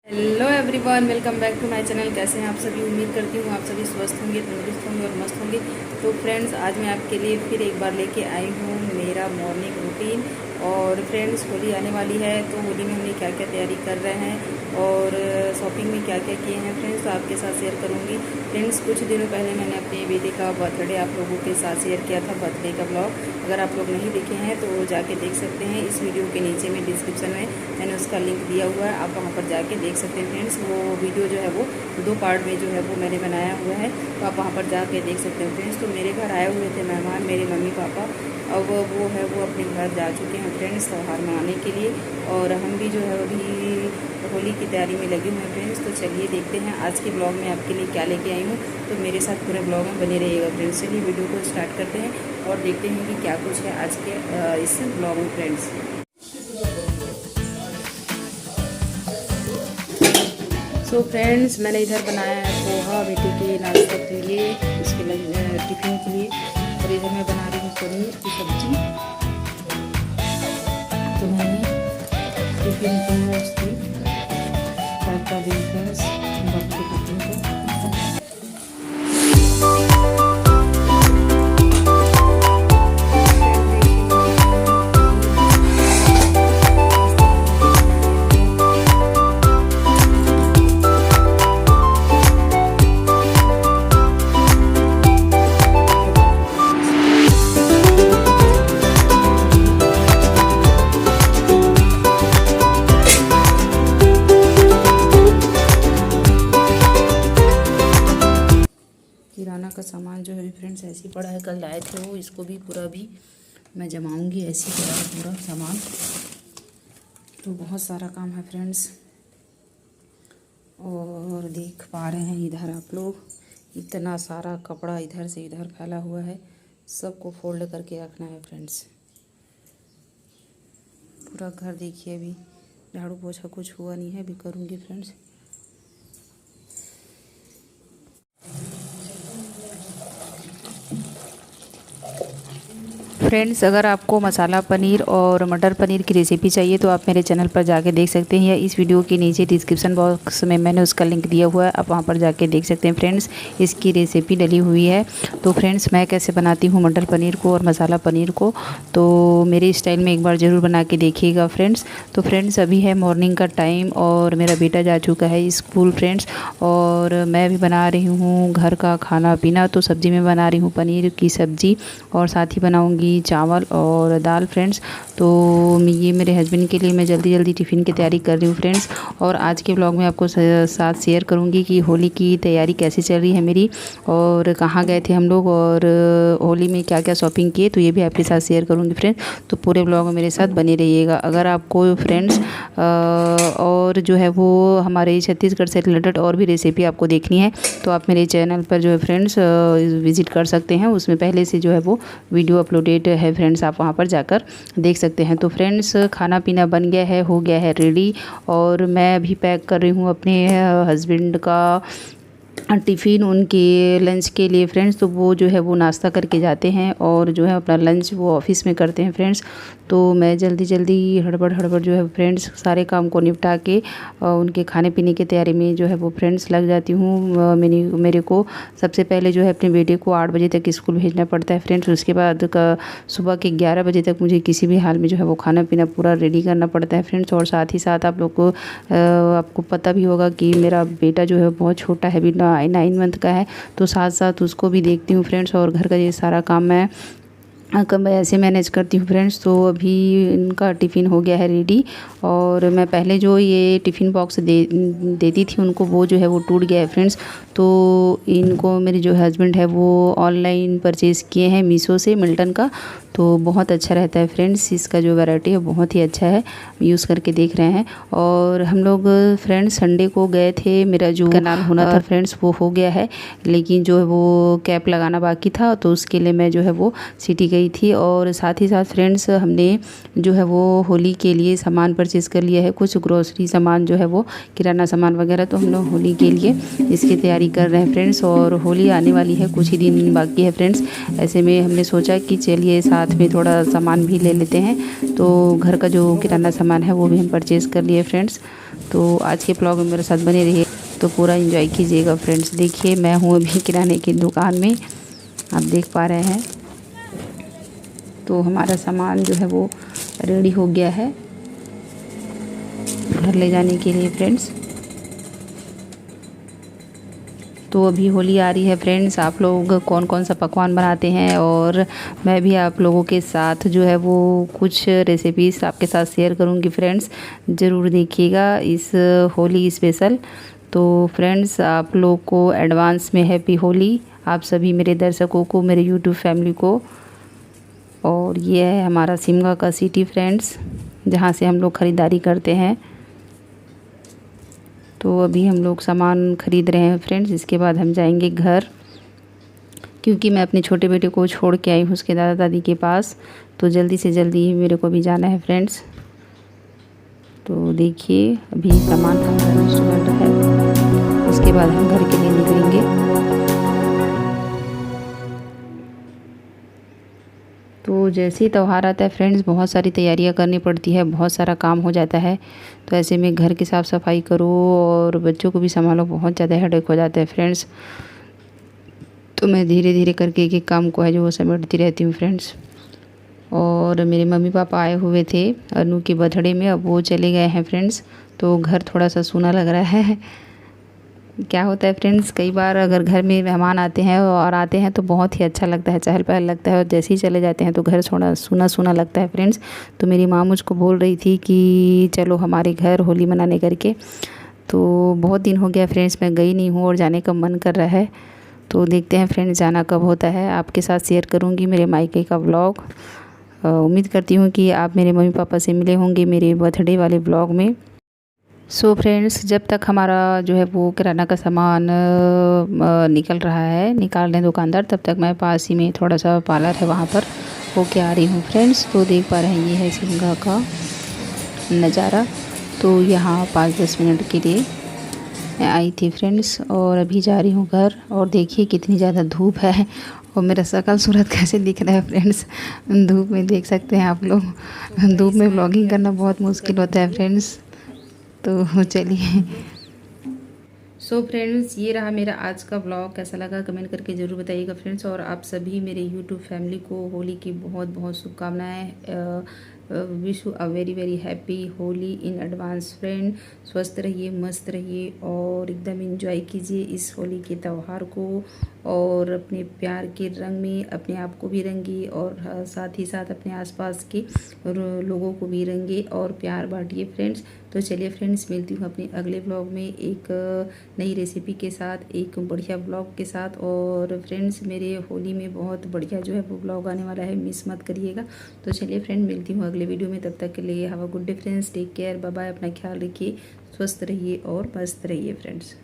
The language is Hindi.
Hello everyone, welcome back to my channel. कैसे हैं आप सभी? उम्मीद करती हूँ आप सभी स्वस्थ होंगे, तंदुरुस्त होंगे और मस्त होंगे। तो फ्रेंड्स, आज मैं आपके लिए फिर एक बार लेके आई हूँ मेरा मॉर्निंग रूटीन। और फ्रेंड्स, होली आने वाली है, तो होली में हमने क्या क्या तैयारी कर रहे हैं और शॉपिंग में क्या क्या किए हैं फ्रेंड्स, तो आपके साथ शेयर करूँगी। फ्रेंड्स, कुछ दिनों पहले मैंने अपने बेटे का बर्थडे आप लोगों के साथ शेयर किया था, बर्थडे का ब्लॉग। अगर आप लोग नहीं देखे हैं तो जाके देख सकते हैं। इस वीडियो के नीचे में डिस्क्रिप्शन में मैंने उसका लिंक दिया हुआ है, आप वहाँ पर जाके देख सकते हैं फ्रेंड्स। वो वीडियो जो है वो 2 पार्ट में जो है वो मैंने बनाया हुआ है, तो आप वहाँ पर जाके देख सकते हैं फ्रेंड्स। तो मेरे घर आए हुए थे मेहमान, मेरे मम्मी पापा। अब वो है वो अपने घर जा चुके हैं फ्रेंड्स त्यौहार मनाने के लिए, और हम भी जो है अभी होली की तैयारी में लगे हुए हैं फ्रेंड्स। तो चलिए देखते हैं आज के ब्लॉग में आपके लिए क्या लेके आई हूँ। तो मेरे साथ पूरे ब्लॉग में बने रहिएगा फ्रेंड्स। चलिए वीडियो को स्टार्ट करते हैं और देखते हैं कि क्या कुछ है आज के इस ब्लॉग में फ्रेंड्स। सो फ्रेंड्स, मैंने इधर बनाया है पोहा बेटे के नाश्ते के लिए, उसके टिफ़िन के लिए। और इधर मैं बना रही हूँ पनीर की सब्ज़ी। तो मैंने टिफ़िन को उसकी पैक कर दी फ्रेंड्स, बाकी टिफ़िन को। किराना का सामान जो है फ्रेंड्स ऐसे ही पड़ा है, कल लाए थे वो, इसको भी पूरा भी मैं जमाऊंगी। ऐसे ही पड़ा है पूरा सामान, तो बहुत सारा काम है फ्रेंड्स। और देख पा रहे हैं इधर आप लोग, इतना सारा कपड़ा इधर से इधर फैला हुआ है, सबको फोल्ड करके रखना है फ्रेंड्स। पूरा घर देखिए, अभी झाड़ू पोछा कुछ हुआ नहीं है, अभी करूँगी फ्रेंड्स। फ्रेंड्स, अगर आपको मसाला पनीर और मटर पनीर की रेसिपी चाहिए तो आप मेरे चैनल पर जाके देख सकते हैं, या इस वीडियो के नीचे डिस्क्रिप्शन बॉक्स में मैंने उसका लिंक दिया हुआ है, आप वहां पर जाके देख सकते हैं फ्रेंड्स। इसकी रेसिपी डली हुई है। तो फ्रेंड्स, मैं कैसे बनाती हूँ मटर पनीर को और मसाला पनीर को, तो मेरे स्टाइल में एक बार ज़रूर बना के देखिएगा फ्रेंड्स। तो फ्रेंड्स, अभी है मॉर्निंग का टाइम और मेरा बेटा जा चुका है स्कूल फ्रेंड्स, और मैं भी बना रही हूँ घर का खाना पीना। तो सब्ज़ी में बना रही हूँ पनीर की सब्ज़ी, और साथ ही बनाऊँगी चावल और दाल फ्रेंड्स। तो ये मेरे हस्बैंड के लिए मैं जल्दी जल्दी टिफ़िन की तैयारी कर रही हूँ फ्रेंड्स। और आज के ब्लॉग में आपको साथ शेयर करूँगी कि होली की तैयारी कैसी चल रही है मेरी, और कहाँ गए थे हम लोग, और होली में क्या क्या शॉपिंग किए, तो ये भी आपके साथ शेयर करूँगी फ्रेंड्स। तो पूरे ब्लॉग में मेरे साथ बने रहिएगा। अगर आपको फ्रेंड्स और जो है वो हमारे छत्तीसगढ़ से रिलेटेड और भी रेसिपी आपको देखनी है, तो आप मेरे चैनल पर जो है फ्रेंड्स विज़िट कर सकते हैं। उसमें पहले से जो है वो वीडियो अपलोडेड है फ्रेंड्स, आप वहाँ पर जाकर देख सकते हैं। तो फ्रेंड्स, खाना पीना बन गया है, हो गया है रेडी, और मैं अभी पैक कर रही हूँ अपने हस्बैंड का टिफ़िन उनके लंच के लिए फ्रेंड्स। तो वो जो है वो नाश्ता करके जाते हैं, और जो है अपना लंच वो ऑफिस में करते हैं फ्रेंड्स। तो मैं जल्दी जल्दी हड़बड़ हड़बड़ जो है फ्रेंड्स सारे काम को निपटा के उनके खाने पीने की तैयारी में जो है वो फ्रेंड्स लग जाती हूँ। मेरे को सबसे पहले जो है अपने बेटे को 8 बजे तक स्कूल भेजना पड़ता है फ्रेंड्स। उसके बाद सुबह के 11 बजे तक मुझे किसी भी हाल में जो है वो खाना पीना पूरा रेडी करना पड़ता है फ्रेंड्स। और साथ ही साथ आप लोग को आपको पता भी होगा कि मेरा बेटा जो है बहुत छोटा है, अभी 9 मंथ का है, तो साथ साथ उसको भी देखती हूँ फ्रेंड्स। और घर का ये सारा काम मैं ऐसे मैनेज करती हूँ फ्रेंड्स। तो अभी इनका टिफ़िन हो गया है रेडी, और मैं पहले जो ये टिफ़िन बॉक्स देती थी उनको, वो जो है वो टूट गया है फ्रेंड्स। तो इनको मेरे जो हस्बैंड है वो ऑनलाइन परचेज़ किए हैं मीशो से, मिल्टन का। तो बहुत अच्छा रहता है फ्रेंड्स, इसका जो वैरायटी है बहुत ही अच्छा है, यूज़ करके देख रहे हैं। और हम लोग फ्रेंड्स संडे को गए थे, मेरा जो कैनाल होना था फ्रेंड्स वो हो गया है, लेकिन जो है वो कैप लगाना बाकी था, तो उसके लिए मैं जो है वो सिटी गई थी। और साथ ही साथ फ्रेंड्स हमने जो है वो होली के लिए सामान परचेज़ कर लिया है, कुछ ग्रोसरी सामान जो है वो किराना सामान वगैरह। तो हम लोग होली के लिए इसकी तैयारी कर रहे हैं फ्रेंड्स, और होली आने वाली है, कुछ ही दिन बाकी है फ्रेंड्स। ऐसे में हमने सोचा कि चलिए साथ साथ में थोड़ा सामान भी ले लेते हैं। तो घर का जो किराना सामान है वो भी हम परचेज़ कर लिए फ्रेंड्स। तो आज के ब्लॉग में मेरे साथ बने रहिए, तो पूरा एंजॉय कीजिएगा फ्रेंड्स। देखिए मैं हूँ अभी किराने की दुकान में, आप देख पा रहे हैं। तो हमारा सामान जो है वो रेडी हो गया है घर ले जाने के लिए फ्रेंड्स। तो अभी होली आ रही है फ्रेंड्स, आप लोग कौन कौन सा पकवान बनाते हैं, और मैं भी आप लोगों के साथ जो है वो कुछ रेसिपीज़ आपके साथ शेयर करूंगी फ्रेंड्स। ज़रूर देखिएगा इस होली स्पेशल। तो फ्रेंड्स आप लोग को एडवांस में हैप्पी होली, आप सभी मेरे दर्शकों को, मेरे यूट्यूब फैमिली को। और ये है हमारा शिमगा का सिटी फ्रेंड्स, जहाँ से हम लोग ख़रीदारी करते हैं। तो अभी हम लोग सामान ख़रीद रहे हैं फ्रेंड्स, इसके बाद हम जाएंगे घर, क्योंकि मैं अपने छोटे बेटे को छोड़ के आई हूँ उसके दादा दादी के पास। तो जल्दी से जल्दी ही मेरे को भी जाना है फ्रेंड्स। तो देखिए अभी सामान हम घर में स्टोर है, उसके बाद हम घर के लिए निकलेंगे। तो जैसे ही त्यौहार आता है फ्रेंड्स, बहुत सारी तैयारियां करनी पड़ती है, बहुत सारा काम हो जाता है। तो ऐसे में घर की साफ़ सफाई करो और बच्चों को भी संभालो, बहुत ज़्यादा हेडेक हो जाता है फ्रेंड्स। तो मैं धीरे धीरे करके एक काम को है जो वो समेटती रहती हूँ फ्रेंड्स। और मेरे मम्मी पापा आए हुए थे अनु के बर्थडे में, अब वो चले गए हैं फ्रेंड्स। तो घर थोड़ा सा सूना लग रहा है। क्या होता है फ्रेंड्स, कई बार अगर घर में मेहमान आते हैं तो बहुत ही अच्छा लगता है, चहल पहल लगता है, और जैसे ही चले जाते हैं तो घर थोड़ा सूना सूना लगता है फ्रेंड्स। तो मेरी माँ मुझको बोल रही थी कि चलो हमारे घर होली मनाने करके। तो बहुत दिन हो गया फ्रेंड्स, मैं गई नहीं हूँ और जाने का मन कर रहा है। तो देखते हैं फ्रेंड्स जाना कब होता है, आपके साथ शेयर करूँगी मेरे मायके का व्लॉग। उम्मीद करती हूँ कि आप मेरे मम्मी पापा से मिले होंगे मेरे बर्थडे वाले व्लॉग में। सो फ्रेंड्स जब तक हमारा जो है वो किराना का सामान निकल रहा है, निकाल रहे हैं दुकानदार, तब तक मैं पास ही में थोड़ा सा पार्लर है वहाँ पर होके आ रही हूँ फ्रेंड्स। तो देख पा रहे हैं ये है शिमगा का नज़ारा। तो यहाँ 5-10 मिनट के लिए मैं आई थी फ्रेंड्स, और अभी जा रही हूँ घर। और देखिए कितनी ज़्यादा धूप है, और मेरा शकल सूरत कैसे दिख रहा है फ्रेंड्स, धूप में देख सकते हैं आप लोग। धूप में व्लॉगिंग करना बहुत मुश्किल होता है फ्रेंड्स। तो चलिए। सो फ्रेंड्स ये रहा मेरा आज का ब्लॉग, कैसा लगा कमेंट करके ज़रूर बताइएगा फ्रेंड्स। और आप सभी मेरे यूट्यूब फैमिली को होली की बहुत बहुत शुभकामनाएं। Wish you a very very happy Holi in advance friend. स्वस्थ रहिए, मस्त रहिए, और एकदम एंजॉय कीजिए इस होली के त्यौहार को। और अपने प्यार के रंग में अपने आप को भी रंगिए, और साथ ही साथ अपने आसपास के लोगों को भी रंगिए और प्यार बांटिए फ्रेंड्स। तो चलिए फ्रेंड्स, मिलती हूँ अपने अगले ब्लॉग में एक नई रेसिपी के साथ, एक बढ़िया ब्लॉग के साथ। और फ्रेंड्स मेरे होली में बहुत बढ़िया जो है वो ब्लॉग आने वाला है, मिस मत करिएगा। तो चलिए फ्रेंड, मिलती हूँ अगले वीडियो में, तब तक के लिए have a good day friends, take care, bye bye, अपना ख्याल रखिए, स्वस्थ रहिए और मस्त रहिए फ्रेंड्स।